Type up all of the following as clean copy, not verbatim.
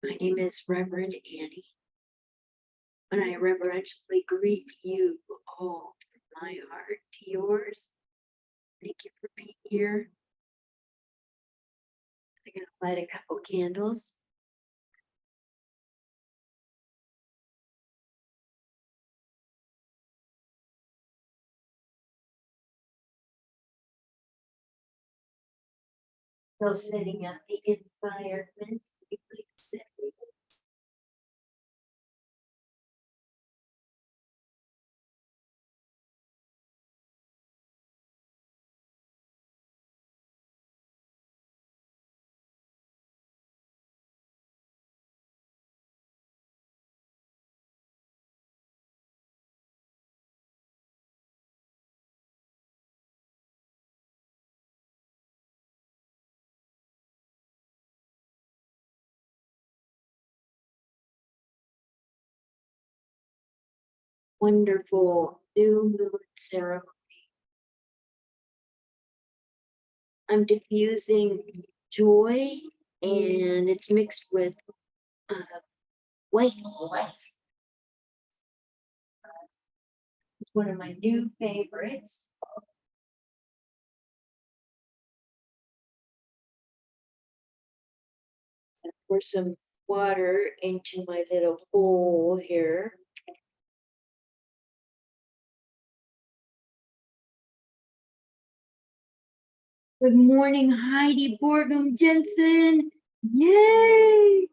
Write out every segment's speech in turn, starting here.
My name is Reverend Annie, and I reverentially greet you all from my heart to yours. Thank you for being here. I'm going to light a couple candles. So setting up the environment. Wonderful new moon ceremony. I'm diffusing joy, and it's mixed with white light. It's one of my new favorites. Pour some water into my little bowl here. Good morning, Heidi Borgum Jensen. Yay!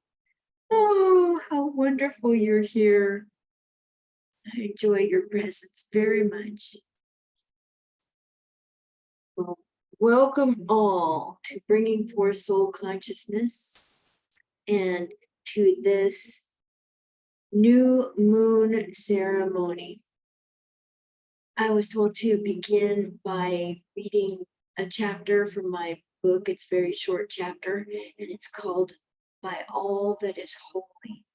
Oh, how wonderful you're here. I enjoy your presence very much. Well, welcome all to Bringing Forth Soul Consciousness and to this new moon ceremony. I was told to begin by reading a chapter from my book. It's a very short chapter, and it's called By All That Is Holy.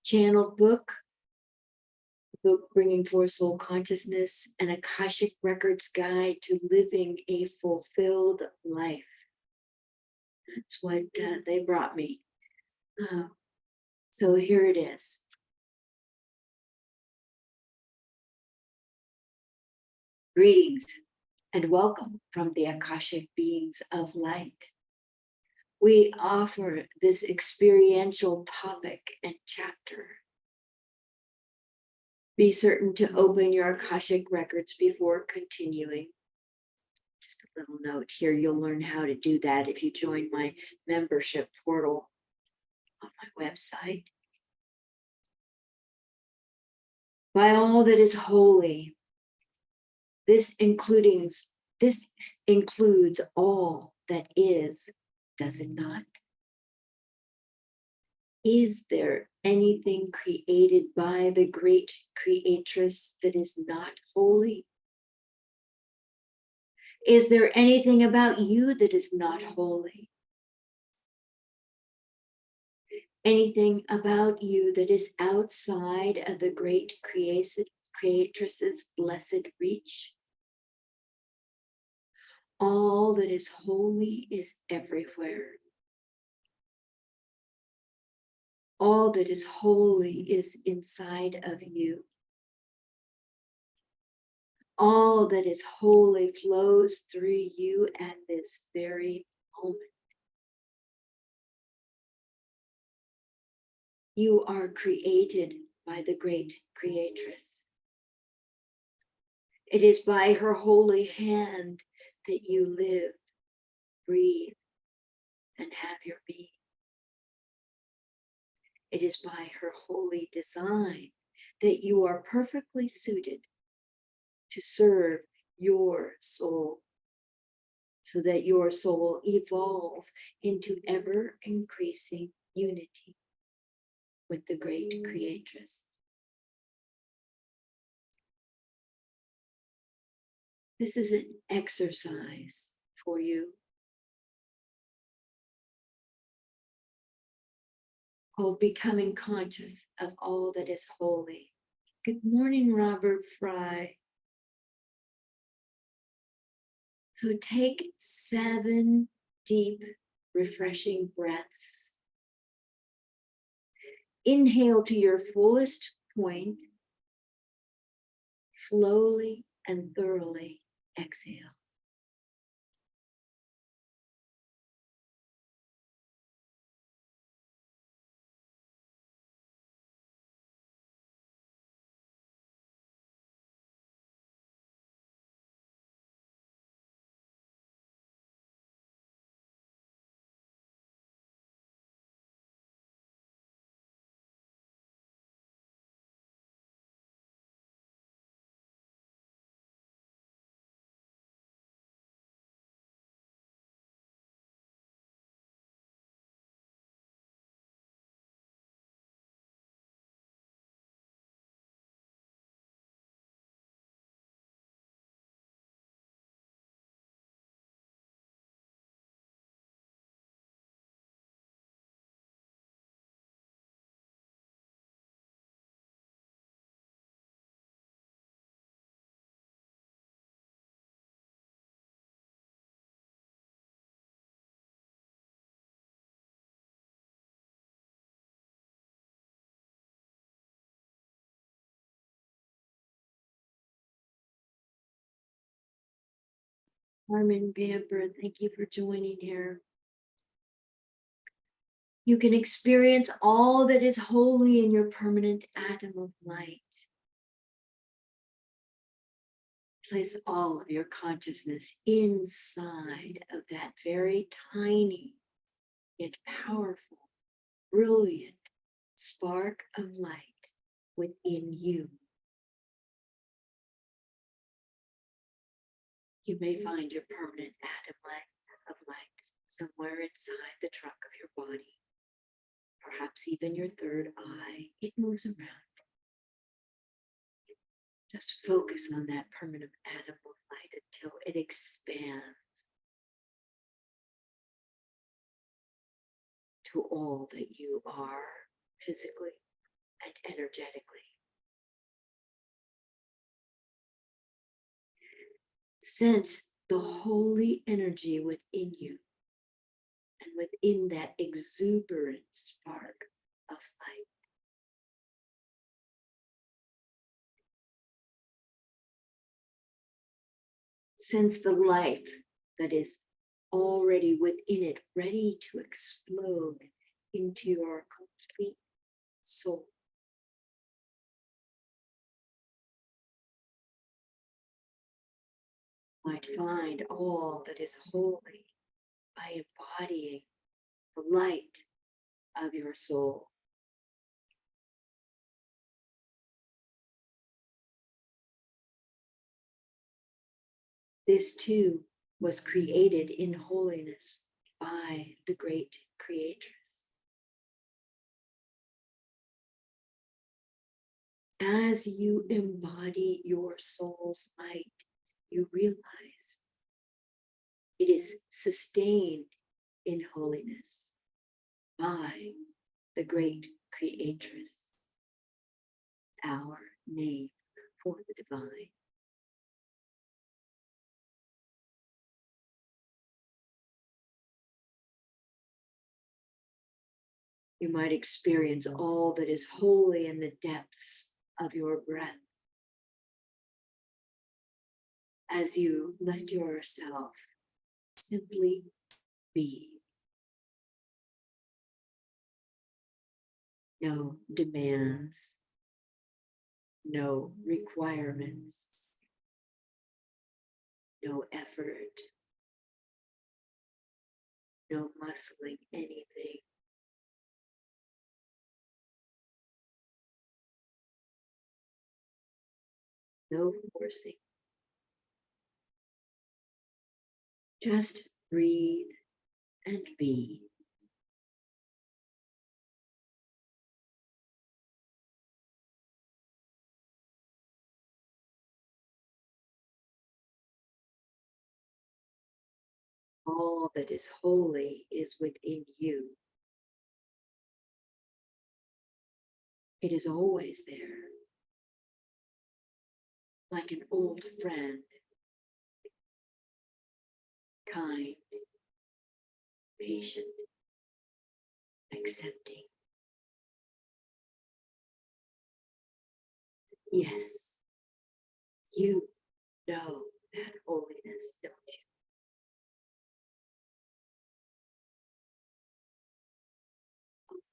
Channeled book Bringing Forth Soul Consciousness, an Akashic Records Guide to Living a Fulfilled Life. That's what they brought me. So here it is. Greetings and welcome from the Akashic beings of light. We offer this experiential topic and chapter. Be certain to open your Akashic records before continuing. Just a little note here, you'll learn how to do that if you join my membership portal on my website. By all that is holy, this includes all that is, does it not? Is there anything created by the great creatress that is not holy? Is there anything about you that is not holy? Anything about you that is outside of the great creatress's blessed reach? All that is holy is everywhere. All that is holy is inside of you. All that is holy flows through you at this very moment. You are created by the great creatress. It is by her holy hand that you live, breathe, and have your being. It is by her holy design that you are perfectly suited to serve your soul, so that your soul evolves into ever increasing unity with the great creatress. This is an exercise for you called Becoming Conscious of All That Is Holy. Good morning, Robert Fry. So take 7 deep, refreshing breaths. Inhale to your fullest point. Slowly and thoroughly exhale. Carmen Vamper, thank you for joining here. You can experience all that is holy in your permanent atom of light. Place all of your consciousness inside of that very tiny yet powerful, brilliant spark of light within you. You may find your permanent atom of light somewhere inside the trunk of your body, perhaps even your third eye. It moves around. Just focus on that permanent atom of light until it expands to all that you are physically and energetically. Sense the holy energy within you and within that exuberant spark of light. Sense the life that is already within it, ready to explode into your complete soul. Might find all that is holy by embodying the light of your soul. This too was created in holiness by the great creatress. As you embody your soul's light, you realize it is sustained in holiness by the great creatress, our name for the divine. You might experience all that is holy in the depths of your breath as you let yourself simply be. No demands, no requirements, no effort, no muscling anything. No forcing. Just breathe and be. All that is holy is within you. It is always there, like an old friend kind, patient, accepting. Yes, you know that holiness, don't you?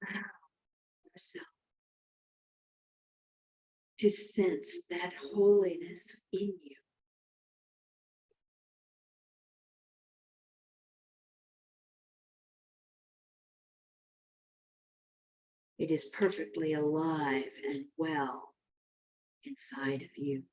Allow yourself to sense that holiness in you. It is perfectly alive and well inside of you.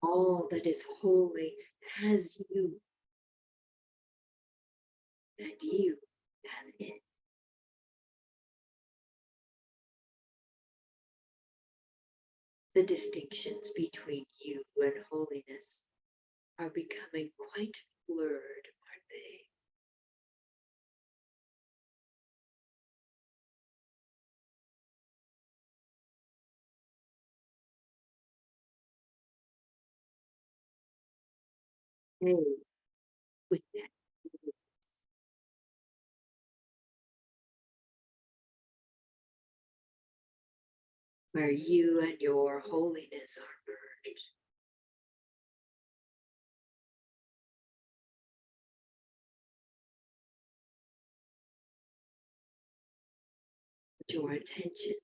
All that is holy has you, and you have it. The distinctions between you and holiness are becoming quite blurred, aren't they? Stay with that, where you and your holiness are merged. Put your attention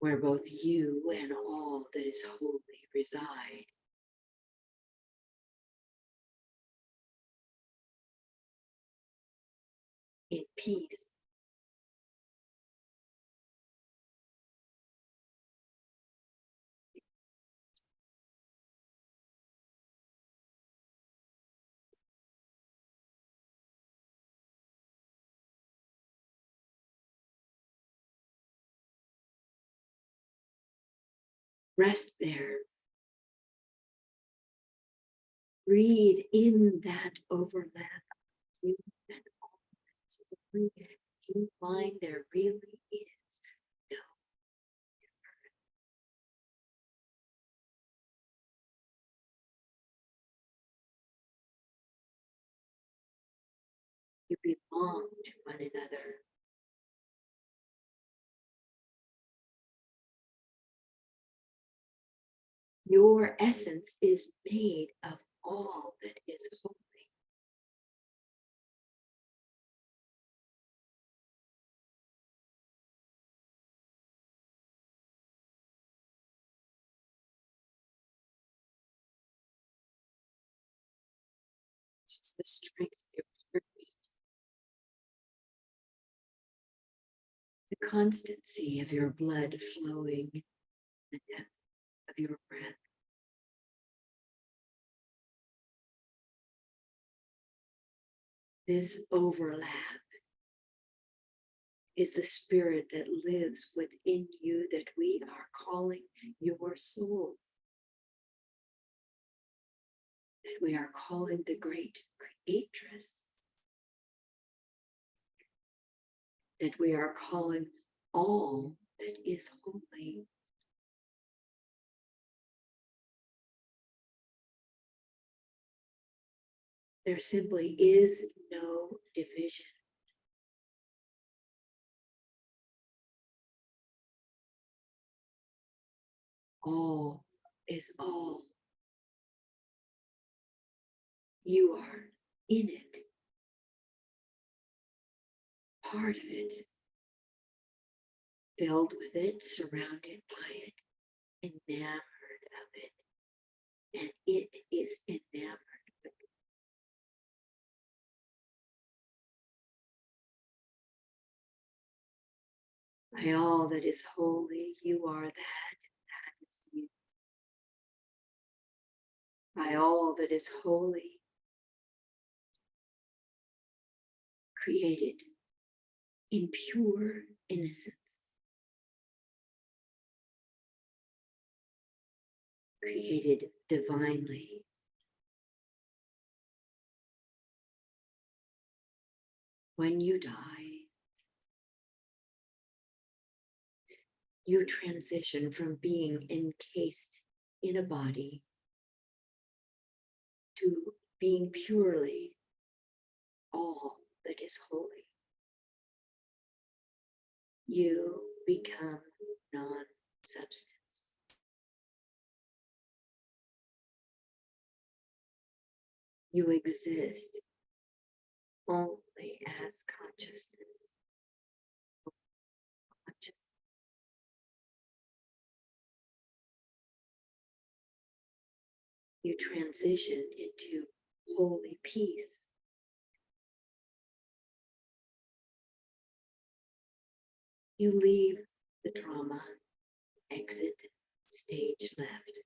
where both you and all that is holy reside. In peace, rest there. Breathe in that overlap. You and all that's holy. You find there really is no. You belong to one another. Your essence is made of all that is holy. It's just the strength of your heartbeat, the constancy of your blood flowing, the depth of your breath. This overlap is the spirit that lives within you that we are calling your soul, that we are calling the great creatress, that we are calling all that is holy. There simply is no division. All is all. You are in it, part of it, filled with it, surrounded by it, enamored of it, and it is enamored with it. By all that is holy, you are that, that is you. By all that is holy, created in pure innocence. created divinely. When you die, you transition from being encased in a body to being purely all that is holy. You become non-substance. You exist only as consciousness. You transition into holy peace. You leave the drama, exit stage left.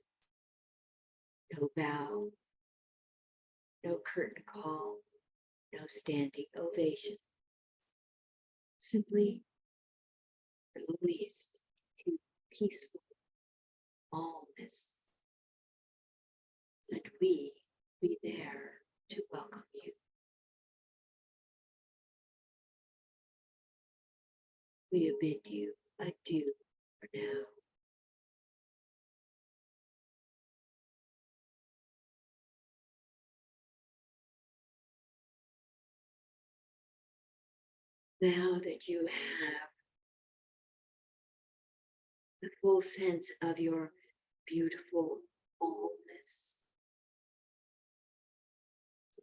No bow, no curtain call, no standing ovation. Simply released to peaceful allness. And we be there to welcome you. We bid you adieu for now. Now that you have the full sense of your beautiful allness,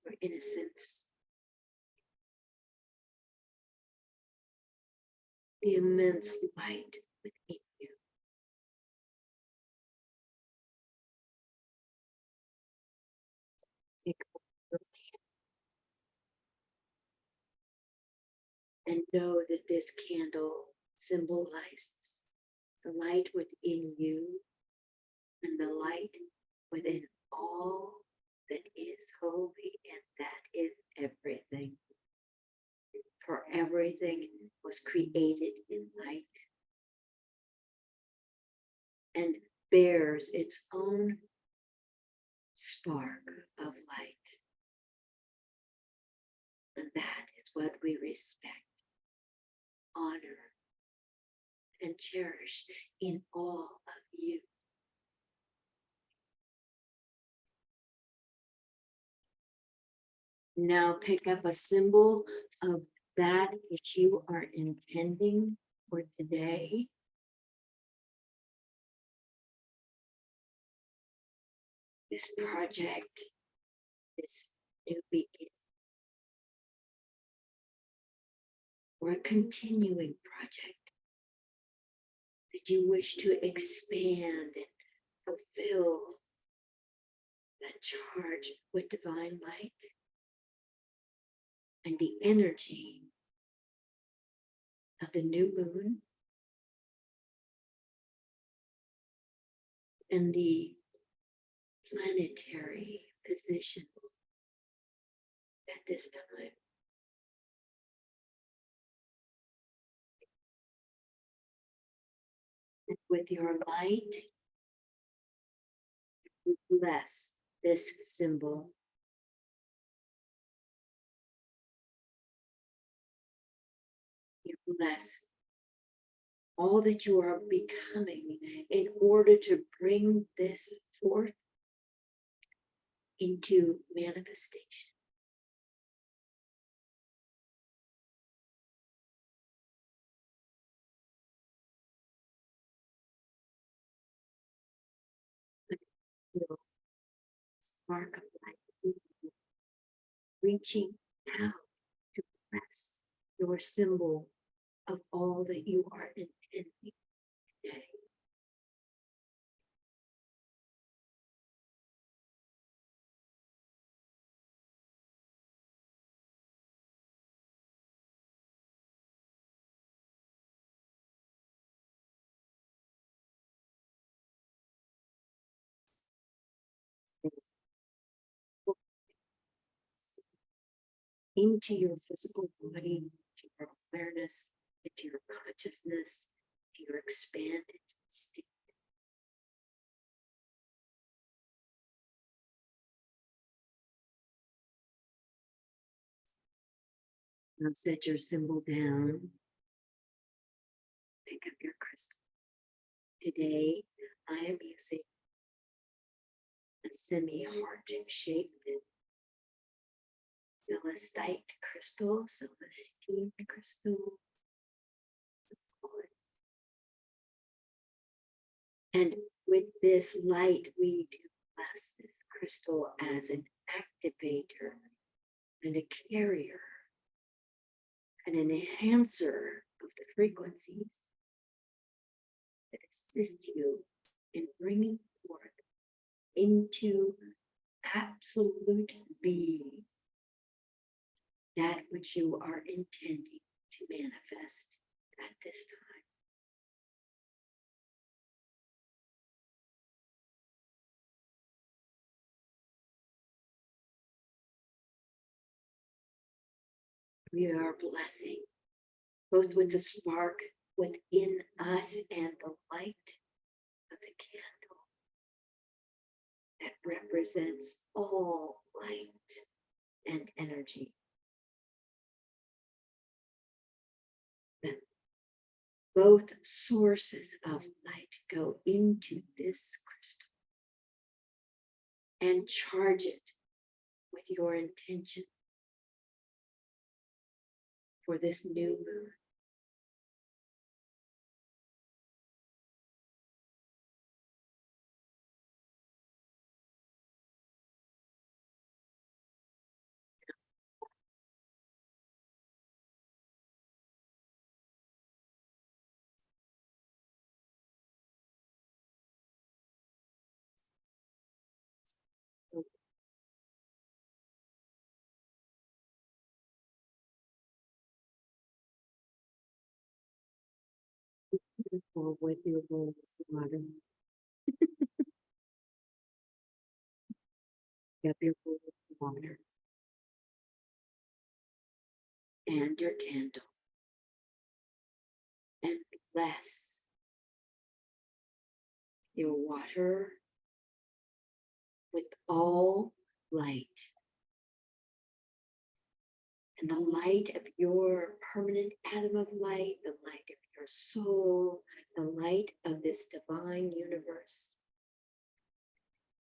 your innocence, the immense light within you, and know that this candle symbolizes the light within you and the light within all that is holy, and that is everything. For everything was created in light and bears its own spark of light. And that is what we respect, honor, and cherish in all of you. Now pick up a symbol of that which you are intending for today. This project, this new beginning, or a continuing project that you wish to expand and fulfill that charge with divine light and the energy of the new moon and the planetary positions at this time. And with your light, you bless this symbol. You bless all that you are becoming in order to bring this forth into manifestation. The spark of light reaching out to bless your symbol of all that you are intending today. Into your physical body, to your awareness, into your consciousness, to your expanded state. Now set your symbol down. Pick up your crystal. Today, I am using a semi-heart-shaped celestite crystal, celestine crystal. And with this light, we do bless this crystal as an activator and a carrier and an enhancer of the frequencies that assist you in bringing forth into absolute being that which you are intending to manifest at this time. We are blessing both with the spark within us and the light of the candle that represents all light and energy. That both sources of light go into this crystal and charge it with your intention for this new moon. Beautiful with your bowl of water. Get your bowl of water and your candle and bless your water with all light. And the light of your permanent atom of light, the light of your soul, the light of this divine universe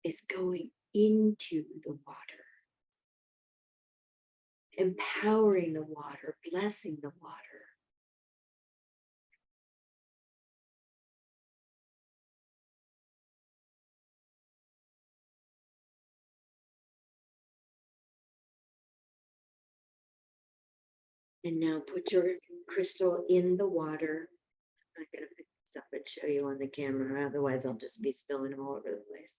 is going into the water, empowering the water, blessing the water. And now put your crystal in the water. I'm not going to pick this up and show you on the camera, otherwise I'll just be spilling all over the place.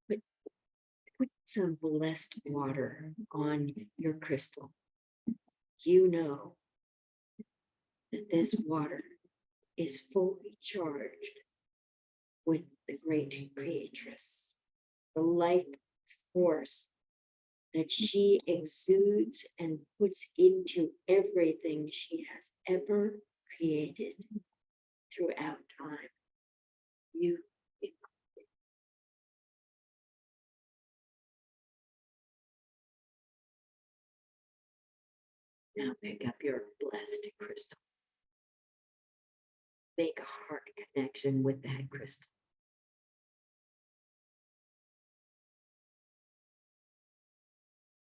But put some blessed water on your crystal. You know that this water is fully charged with the great creatress, the life force that she exudes and puts into everything she has ever created throughout time. You now pick up your blessed crystal. Make a heart connection with that crystal.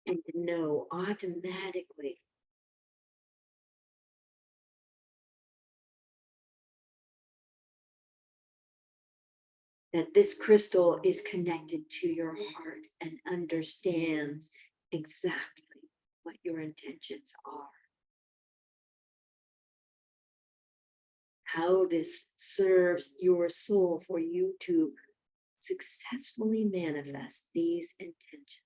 And know automatically that this crystal is connected to your heart and understands exactly what your intentions are. How this serves your soul for you to successfully manifest these intentions.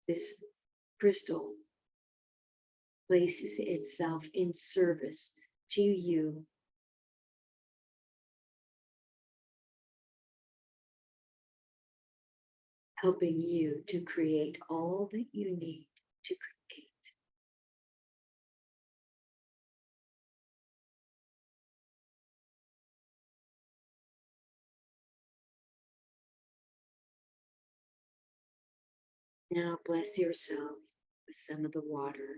This crystal places itself in service to you, helping you to create all that you need to create. Now bless yourself with some of the water,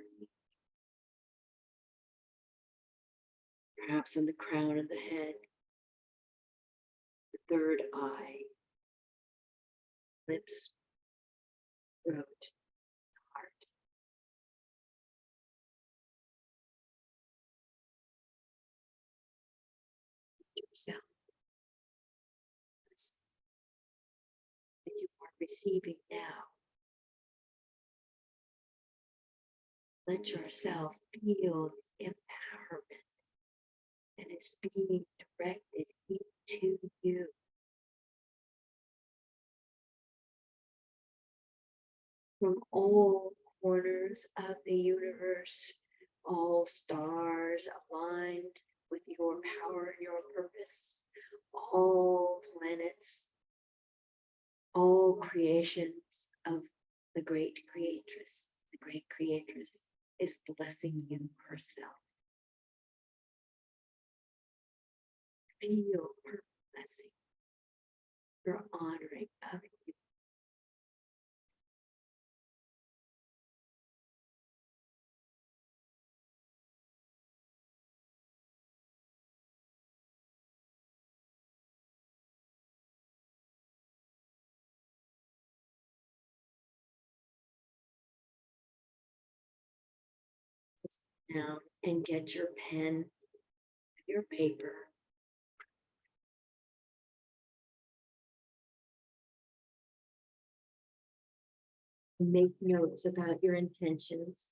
perhaps on the crown of the head, the third eye, lips, throat, heart. Yourself that you are receiving now. Let yourself feel the empowerment that is being directed into you. From all corners of the universe, all stars aligned with your power and your purpose, all planets, all creations of the great creatress. The great creatress is blessing you herself. Feel her blessing, her honoring of you. Now, and get your pen, your paper. Make notes about your intentions.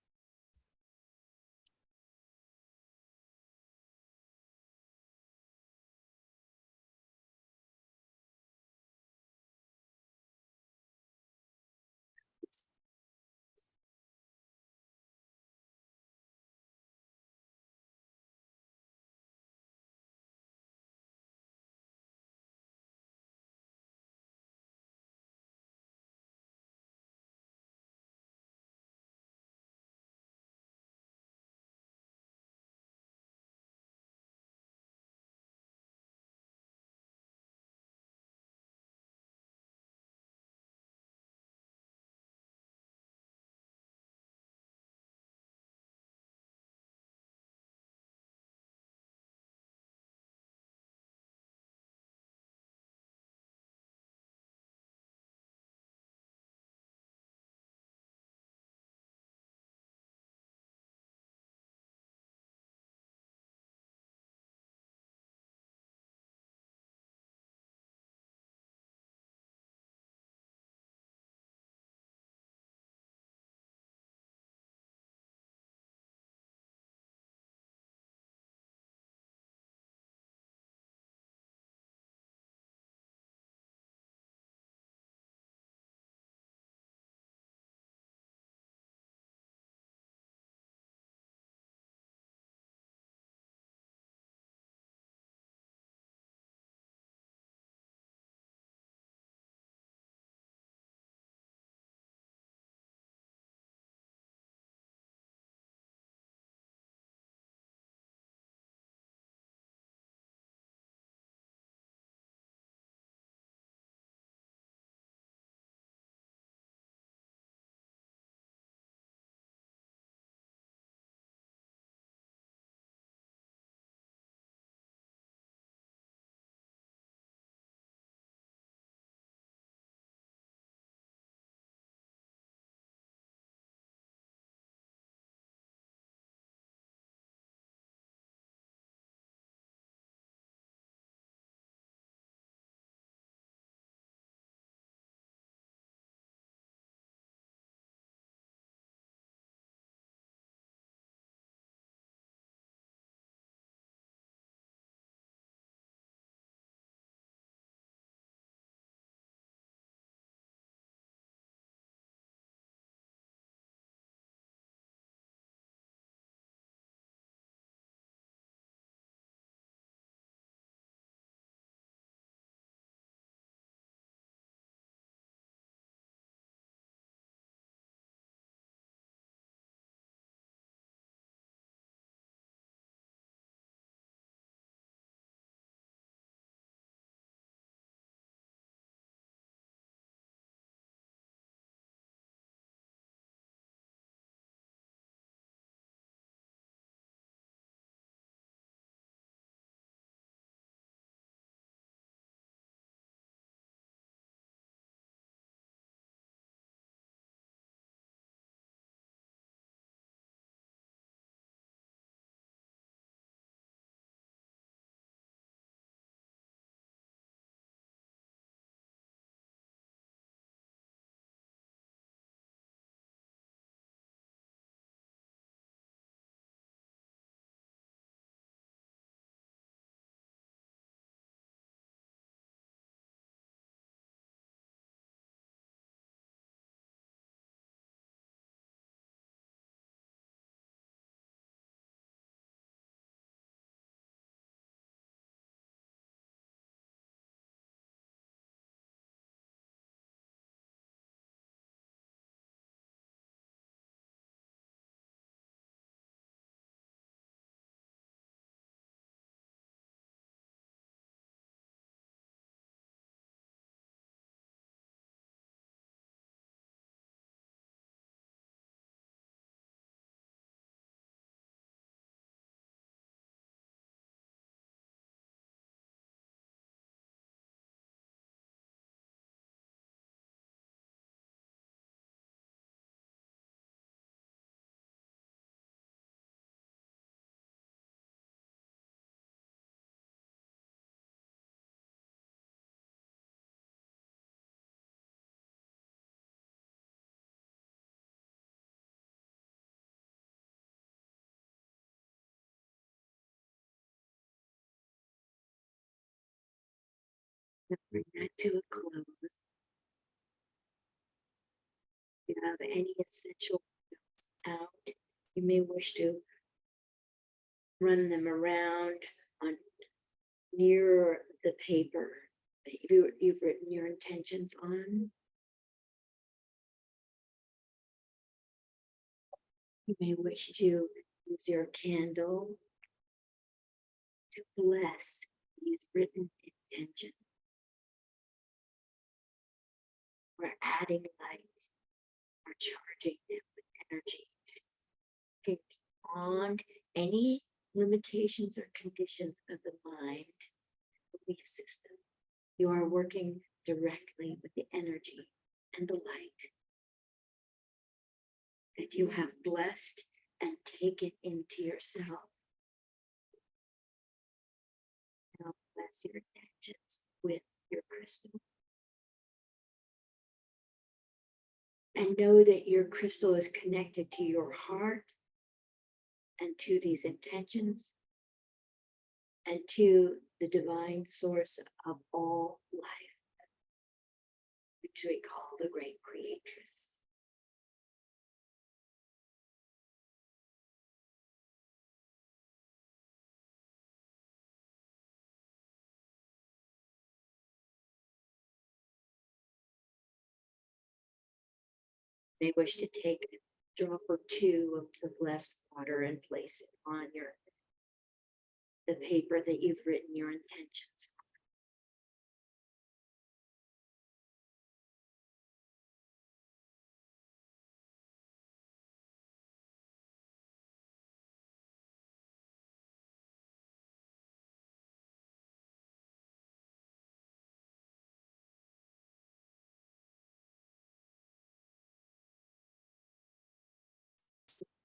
Bring that to a close. If you have any essential oils out, you may wish to run them around on near the paper that you've written your intentions on. You may wish to use your candle to bless these written intentions. We're adding light, we're charging them with energy. Think beyond any limitations or conditions of the mind, belief system. You are working directly with the energy and the light that you have blessed and taken into yourself. Now bless your intentions with your crystal. And know that your crystal is connected to your heart and to these intentions and to the divine source of all life, which we call the Great Creatress. May wish to take a drop or two of the blessed water and place it on the paper that you've written your intentions.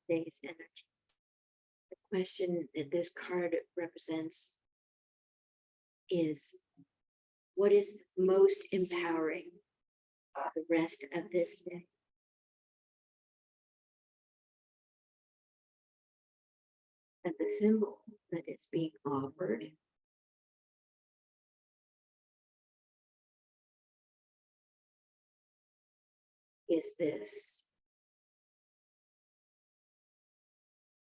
Today's energy. The question that this card represents is, what is most empowering the rest of this day? And the symbol that is being offered is this.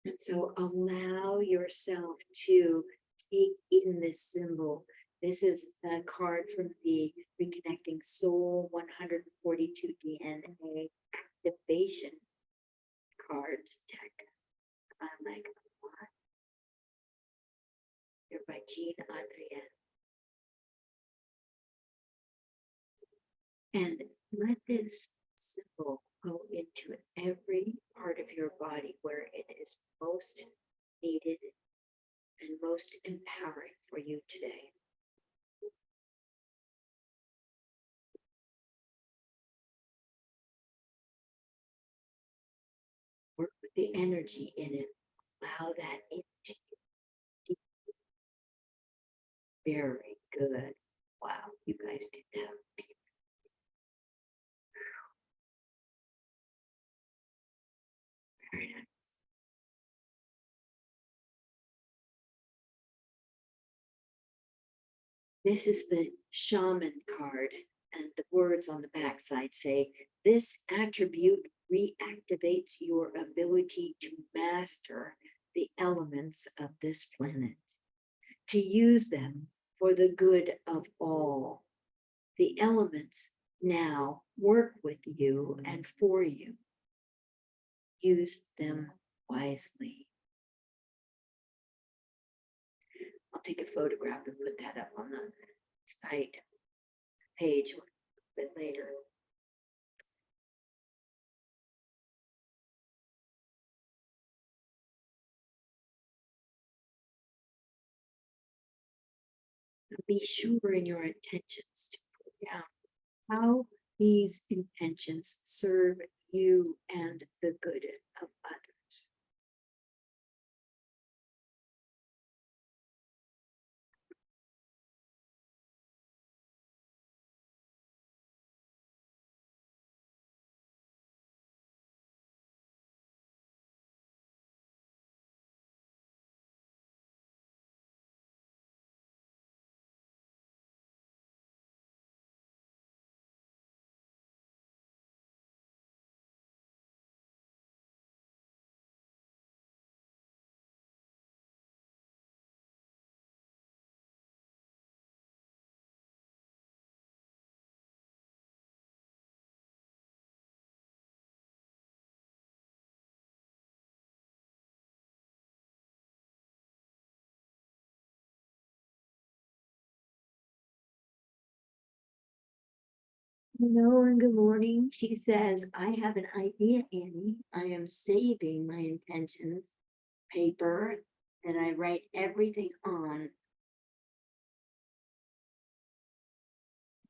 And so allow yourself to take in this symbol. This is a card from the Reconnecting Soul 142 DNA activation cards deck. I'm like, what? They're by Adrienne. And let this symbol go into every part of your body where it is most needed and most empowering for you today. Work with the energy in it. Allow that into you. Very good. Wow, you guys did that. Very nice. This is the shaman card, and the words on the backside say, this attribute reactivates your ability to master the elements of this planet, to use them for the good of all. The elements now work with you and for you. Use them wisely. I'll take a photograph and put that up on the site page a bit later. Be sure in your intentions to put down how these intentions serve you and the good of others. Hello and good morning. She says, I have an idea, Annie. I am saving my intentions paper that I write everything on.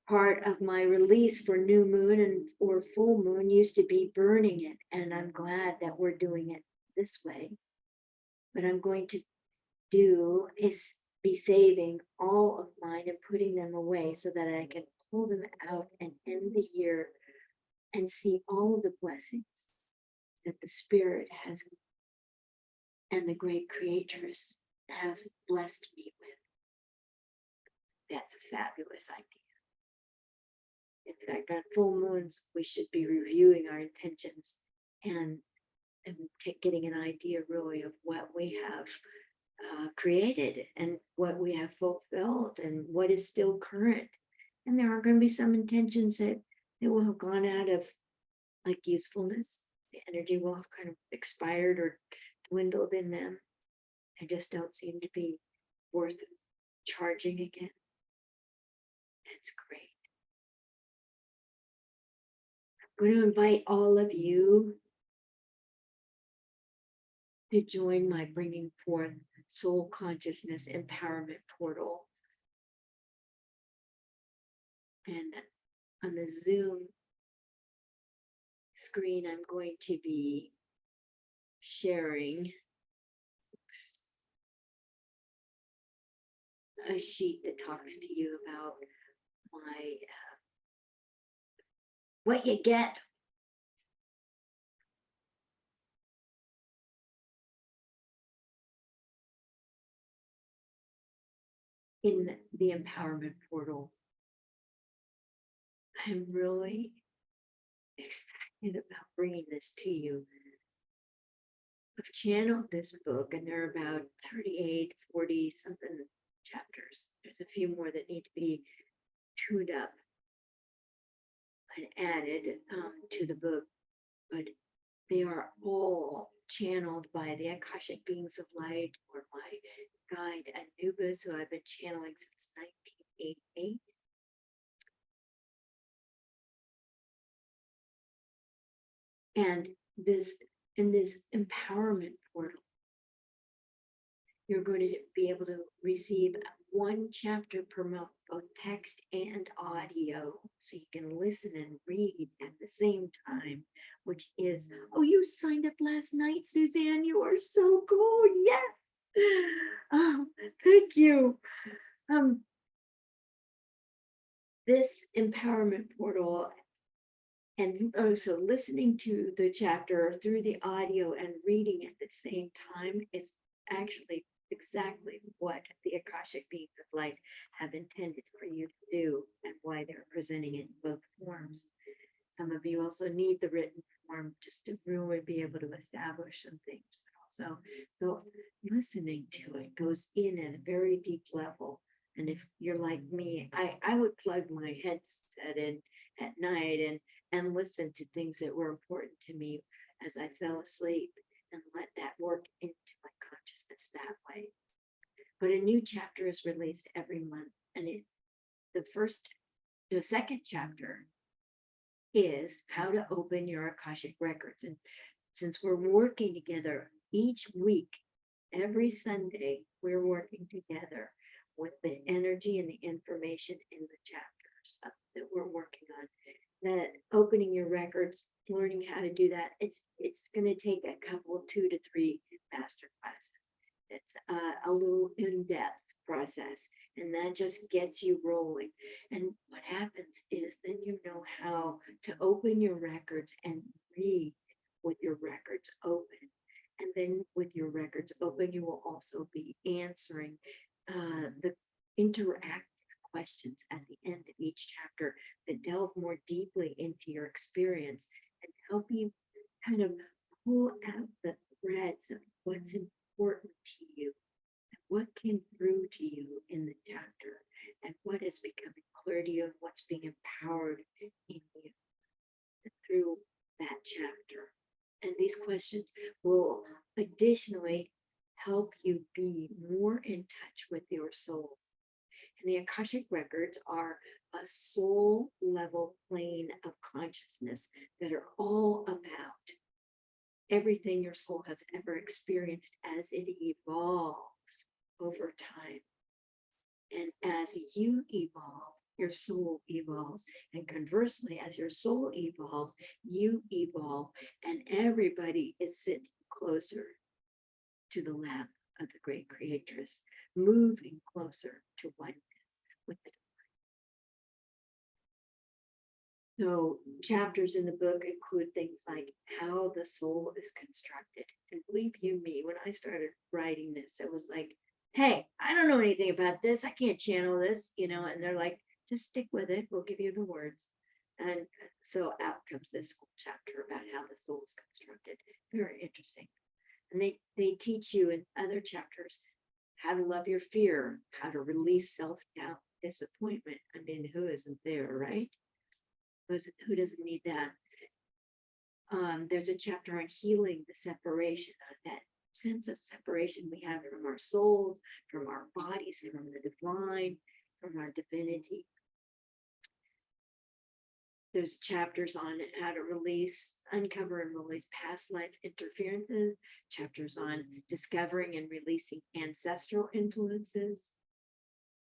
Part of my release for new moon and or full moon used to be burning it, and I'm glad that we're doing it this way. What I'm going to do is be saving all of mine and putting them away so that I can pull them out and end the year and see all of the blessings that the Spirit has and the great creators have blessed me with. That's a fabulous idea. In fact, on full moons, we should be reviewing our intentions and, getting an idea really of what we have created and what we have fulfilled and what is still current. And there are going to be some intentions that will have gone out of like usefulness. The energy will have kind of expired or dwindled in them. I just don't seem to be worth charging again. That's great. I'm going to invite all of you to join my Bringing Forth Soul Consciousness Empowerment Portal. And on the Zoom screen, I'm going to be sharing a sheet that talks to you about my what you get in the empowerment portal. I'm really excited about bringing this to you. I've channeled this book, and there are about 38, 40 something chapters. There's a few more that need to be tuned up and added to the book, but they are all channeled by the Akashic beings of light or my guide Anubis, who I've been channeling since 1988. And this in this empowerment portal, you're going to be able to receive one chapter per month, both text and audio, so you can listen and read at the same time, which is, oh, you signed up last night, Suzanne. You are so cool. Yes. Oh, thank you. This empowerment portal and also listening to the chapter through the audio and reading at the same time is actually exactly what the Akashic beings of light have intended for you to do and why they're presenting it in both forms. Some of you also need the written form just to really be able to establish some things, but also the listening to it goes in at a very deep level. And if you're like me, I would plug my headset in at night and listen to things that were important to me as I fell asleep and let that work into my consciousness that way. But a new chapter is released every month, and the second chapter is how to open your Akashic records. And since we're working together each week, every Sunday, we're working together with the energy and the information in the chapters that we're working on. That opening your records, learning how to do that, it's going to take a couple, 2 to 3 master classes. It's a little in-depth process, and that just gets you rolling. And what happens is then you know how to open your records and read with your records open. And then with your records open, you will also be answering the interactive questions at the end of each chapter that delve more deeply into your experience and help you kind of pull out the threads of what's important to you, and what came through to you in the chapter, and what is becoming clear to you, and what's being empowered in you through that chapter. And these questions will additionally help you be more in touch with your soul. And the Akashic records are a soul level plane of consciousness that are all about everything your soul has ever experienced as it evolves over time. And as you evolve, your soul evolves. And conversely, as your soul evolves, you evolve. And everybody is sitting closer to the lap of the great creatress, moving closer to one with the. So chapters in the book include things like how the soul is constructed. And believe you me, when I started writing this, it was like, hey, I don't know anything about this. I can't channel this, and they're like, just stick with it. We'll give you the words. And so out comes this whole chapter about how the soul is constructed. Very interesting. And they teach you in other chapters how to love your fear, how to release self-doubt, disappointment. I mean, who isn't there, right? Who doesn't need that? There's a chapter on healing the separation, that sense of separation we have from our souls, from our bodies, from the divine, from our divinity. There's chapters on how to uncover and release past life interferences, chapters on discovering and releasing ancestral influences.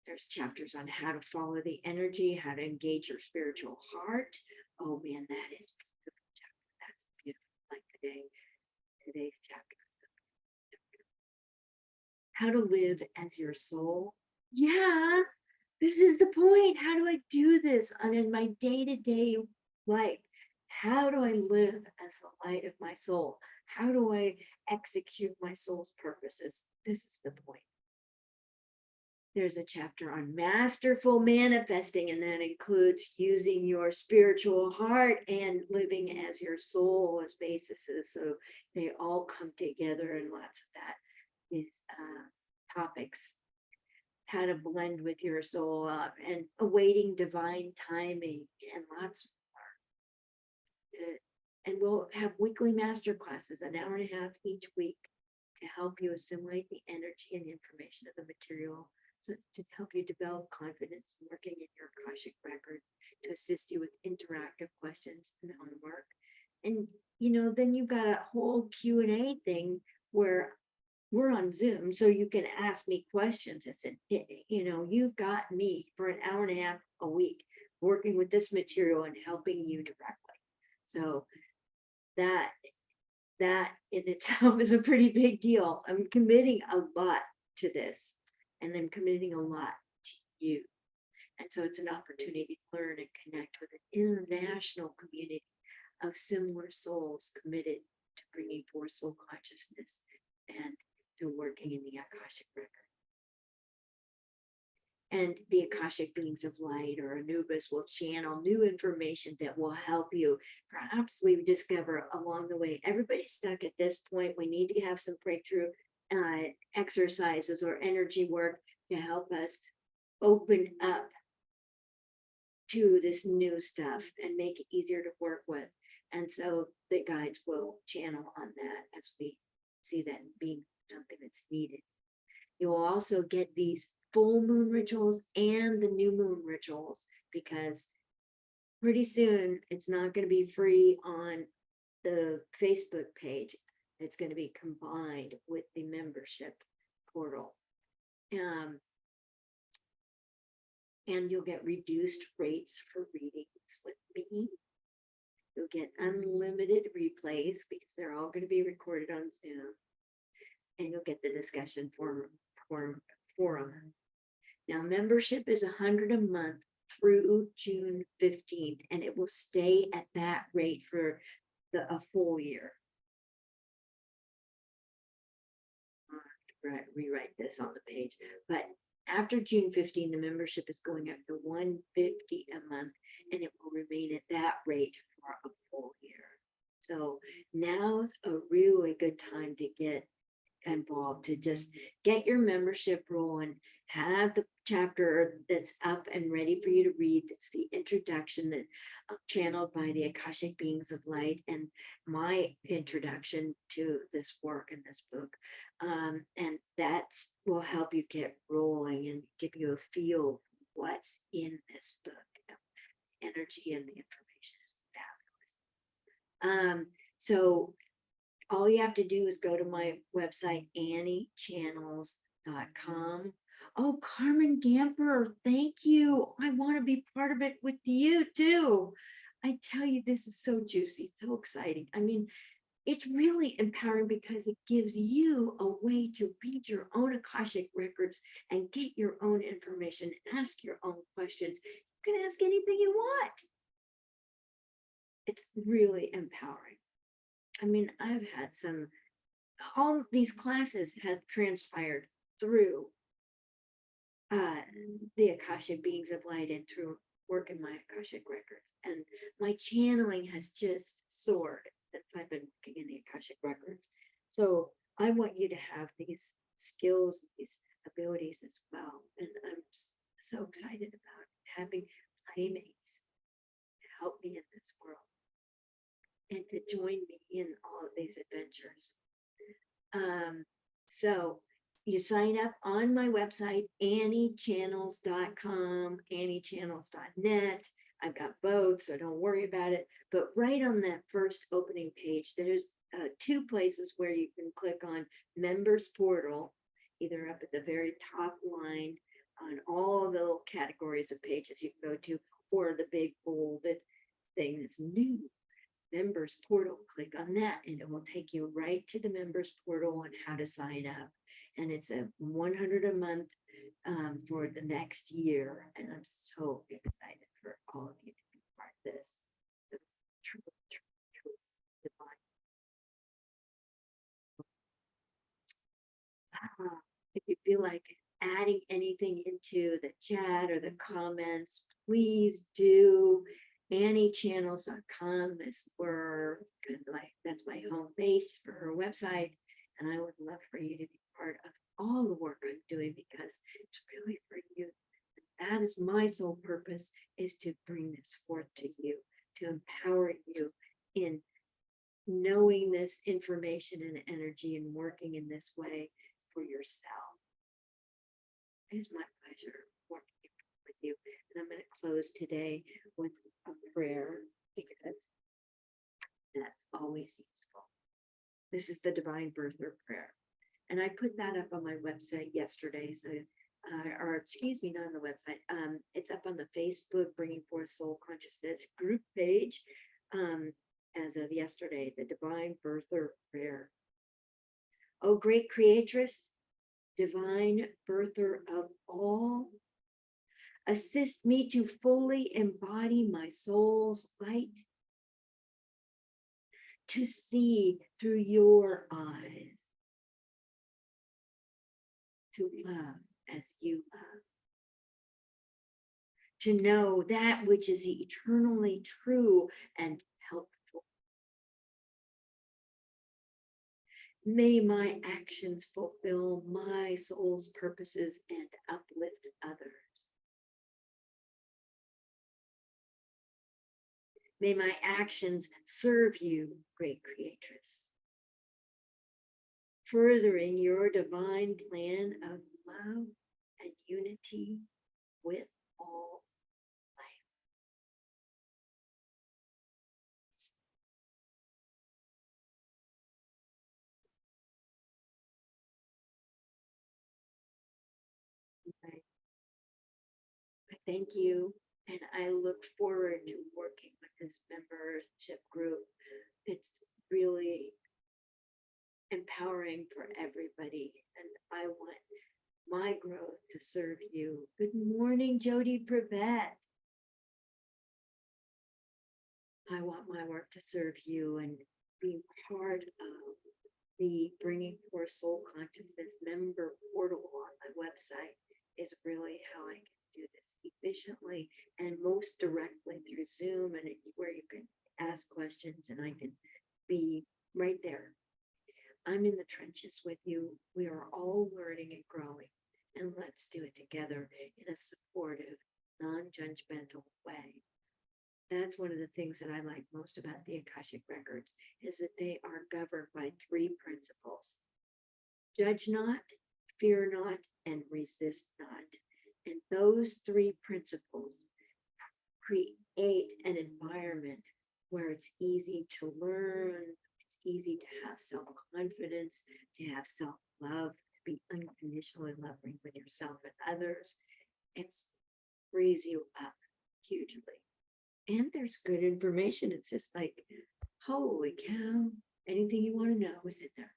There's chapters on how to follow the energy, how to engage your spiritual heart. Oh man, that is beautiful chapter. That's beautiful. Like today's chapter. How to live as your soul. Yeah, this is the point. How do I do this? And in my day-to-day life, how do I live as the light of my soul? How do I execute my soul's purposes? This is the point. There's a chapter on masterful manifesting, and that includes using your spiritual heart and living as your soul as bases. So they all come together, and lots of that is topics. How to blend with your soul and awaiting divine timing, and lots more. And we'll have weekly master classes, an hour and a half each week, to help you assimilate the energy and information of the material. So to help you develop confidence in working in your Akashic record, to assist you with interactive questions and homework. And, then you've got a whole Q&A thing where we're on Zoom, so you can ask me questions. It's you've got me for an hour and a half a week working with this material and helping you directly. So that in itself is a pretty big deal. I'm committing a lot to this, and I'm committing a lot to you. And so it's an opportunity to learn and connect with an international community of similar souls committed to bringing forth soul consciousness and to working in the Akashic record. And the Akashic beings of light or Anubis will channel new information that will help you. Perhaps we discover along the way, everybody's stuck at this point. We need to have some breakthrough exercises or energy work to help us open up to this new stuff and make it easier to work with. And so the guides will channel on that as we see that being something that's needed. You will also get these full moon rituals and the new moon rituals, because pretty soon it's not going to be free on the Facebook page. It's going to be combined with the membership portal. And you'll get reduced rates for readings with me. You'll get unlimited replays because they're all going to be recorded on Zoom. And you'll get the discussion forum. Now, membership is $100 a month through June 15th, and it will stay at that rate for a full year. Rewrite this on the page, but after June 15, the membership is going up to $150 a month, and it will remain at that rate for a full year. So now's a really good time to get involved to just get your membership rolling, have the chapter that's up and ready for you to read. It's the introduction that channeled by the Akashic Beings of Light and my introduction to this work and this book. And that will help you get rolling and give you a feel of what's in this book. The energy and the information is fabulous. So all you have to do is go to my website, anniechannels.com. Oh, Carmen Gamper, thank you. I want to be part of it with you too. I tell you, this is so juicy, so exciting. I mean, it's really empowering because it gives you a way to read your own Akashic records and get your own information, ask your own questions. You can ask anything you want. It's really empowering. I mean, I've had all these classes have transpired through the Akashic Beings of Light and through work in my Akashic records. And my channeling has just soared since I've been working in the Akashic records. So I want you to have these skills, these abilities as well. And I'm so excited about having playmates to help me in this world and to join me in all of these adventures. So you sign up on my website, anniechannels.com, anniechannels.net. I've got both, so don't worry about it. But right on that first opening page, there's two places where you can click on Members Portal, either up at the very top line on all the little categories of pages you can go to, or the big bolded thing that's new. Members Portal, click on that and it will take you right to the Members Portal on how to sign up. And it's a $100 a month for the next year. And I'm so excited for all of you to be part of this. True divine. If you feel like adding anything into the chat or the comments, please do. AnnieChannels.com is where that's my home base for her website. And I would love for you to be part of all the work I'm doing because it's really for you. That is my sole purpose, is to bring this forth to you, to empower you in knowing this information and energy and working in this way for yourself. It is my pleasure working with you. And I'm going to close today with a prayer because that's always useful. This is the Divine Birther Prayer. And I put that up on my website yesterday. So, or excuse me, not on the website. It's up on the Facebook Bringing Forth Soul Consciousness group page as of yesterday, the Divine Birther Prayer. Oh, great creatress, divine birther of all, assist me to fully embody my soul's light, to see through your eyes, to love as you love, to know that which is eternally true and helpful. May my actions fulfill my soul's purposes and uplift others. May my actions serve you, great creatress, furthering your divine plan of love and unity with all life. I thank you, and I look forward to working with this membership group. It's really empowering for everybody, and I want my growth to serve you. Good morning, Jody Brevet. I want my work to serve you, and being part of the Bringing Forth Soul Consciousness member portal on my website is really how I can do this efficiently and most directly through Zoom, and where you can ask questions and I can be right there. I'm in the trenches with you. We are all learning and growing, and let's do it together in a supportive, non-judgmental way. That's one of the things that I like most about the Akashic Records, is that they are governed by three principles: judge not, fear not, and resist not. And those three principles create an environment where it's easy to learn, it's easy to have self-confidence, to have self-love, to be unconditionally loving with yourself and others. It frees you up hugely. And there's good information. It's just like, holy cow, anything you want to know is in there.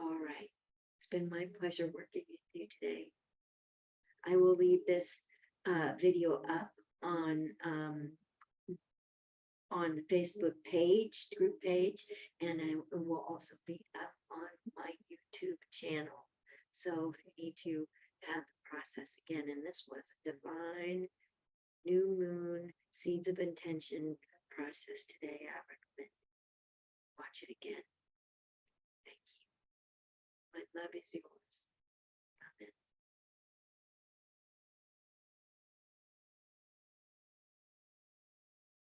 All right. It's been my pleasure working with you today. I will leave this video up on the Facebook page, group page, and it will also be up on my YouTube channel. So if you need to have the process again, and this was a divine new moon seeds of intention process today, I recommend watch it again. Thank you. My love is yours.